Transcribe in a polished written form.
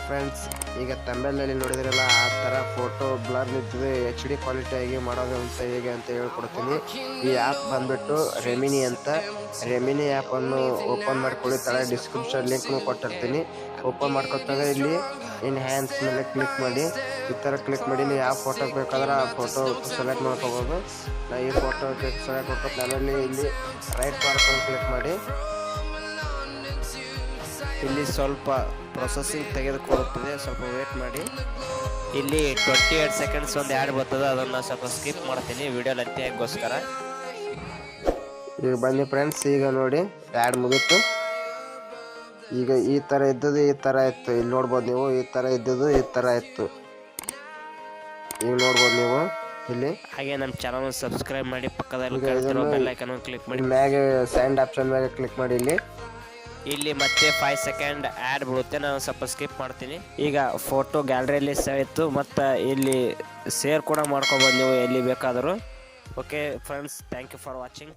Friends, ಈಗ ತಮಿಳಲ್ಲಿ ನೋಡಿದ್ರಲ್ಲ ಆ ಥರ ಫೋಟೋ ಬ್ಲರ್ ನಿಂತಿದೆ HD ಕ್ವಾಲಿಟಿಯಾಗಿ ಮಾಡೋದು ಅಂತ ಹೇಗೆ ಅಂತ ಹೇಳ್ಕೊಡ್ತೀನಿ. ಈ ಆ್ಯಪ್ ಬಂದ್ಬಿಟ್ಟು ರೆಮಿನಿ ಅಂತ. ರೆಮಿನಿ ಆ್ಯಪನ್ನು ಓಪನ್ ಮಾಡ್ಕೊಳ್ಳಿ. ತಳ ಡಿಸ್ಕ್ರಿಪ್ಷನ್ ಲಿಂಕ್ನು ಕೊಟ್ಟಿರ್ತೀನಿ. ಓಪನ್ ಮಾಡ್ಕೊತಾಗ ಇಲ್ಲಿ ಎನ್ಹ್ಯಾನ್ಸ್ ಮೇಲೆ ಕ್ಲಿಕ್ ಮಾಡಿ. ಈ ಥರ ಕ್ಲಿಕ್ ಮಾಡಿ ನೀವು ಯಾವ ಫೋಟೋ ಬೇಕಾದ್ರೆ ಆ ಫೋಟೋ ಸೆಲೆಕ್ಟ್ ಮಾಡ್ಕೋಬೋದು. ನಾ ಈ ಫೋಟೋ ಸೆಲೆಕ್ಟ್ ಮಾಡ್ಕೊತ ಆಮೇಲೆ ಇಲ್ಲಿ ರೈಟ್ ಮಾರ್ಕ್ ಕ್ಲಿಕ್ ಮಾಡಿ. ಇಲ್ಲಿ ಸ್ವಲ್ಪ ಪ್ರೊಸೆಸಿಂಗ್ ತೆಗೆದುಕೊಳ್ಳುತ್ತದೆ, ಸ್ವಲ್ಪ ವೇಟ್ ಮಾಡಿ. ಇಲ್ಲಿ 28 ಸೆಕೆಂಡ್ಸ್ ಒಂದು ಆ್ಯಡ್ ಬರ್ತದೆ, ಅದನ್ನು ಸ್ವಲ್ಪ ಸ್ಕಿಪ್ ಮಾಡ್ತೀನಿ ವಿಡಿಯೋ ಲೆಂತಿಗೋಸ್ಕರ. ಈಗ ಬನ್ನಿ ಫ್ರೆಂಡ್ಸ್, ಈಗ ನೋಡಿ ಆ್ಯಡ್ ಮುಗೀತು. ಈಗ ಈ ಥರ ಇದ್ದದ್ದು ಈ ಥರ ಇತ್ತು, ಇಲ್ಲಿ ನೋಡ್ಬೋದು ನೀವು. ಈ ಥರ ಇದ್ದದ್ದು ಈ ಥರ ಇತ್ತು, ಈಗ ನೋಡ್ಬೋದು ನೀವು ಇಲ್ಲಿ. ಹಾಗೆ ನಮ್ಮ ಚಾನಲ್ ಸಬ್ಸ್ಕ್ರೈಬ್ ಮಾಡಿ, ಪಕ್ಕದಲ್ಲಿ ಬೆಲ್ ಐಕಾನ್ ಕ್ಲಿಕ್ ಮಾಡಿ, ಮ್ಯಾಗೆ ಸೆಂಡ್ ಆಪ್ಷನ್ ಮ್ಯಾಗೆ ಕ್ಲಿಕ್ ಮಾಡಿ. ಇಲ್ಲಿ ಮತ್ತೆ 5 ಸೆಕೆಂಡ್ ಆ್ಯಡ್ ಬರುತ್ತೆ, ನಾನು ಸ್ವಲ್ಪ ಸ್ಕಿಪ್ ಮಾಡ್ತೀನಿ. ಈಗ ಫೋಟೋ ಗ್ಯಾಲರಿಯಲ್ಲಿ ಸೇವ್ ಇತ್ತು, ಮತ್ತು ಇಲ್ಲಿ ಶೇರ್ ಕೂಡ ಮಾಡ್ಕೊಬೋದು ನೀವು ಎಲ್ಲಿ ಬೇಕಾದರೂ. Okay friends, thank you for watching.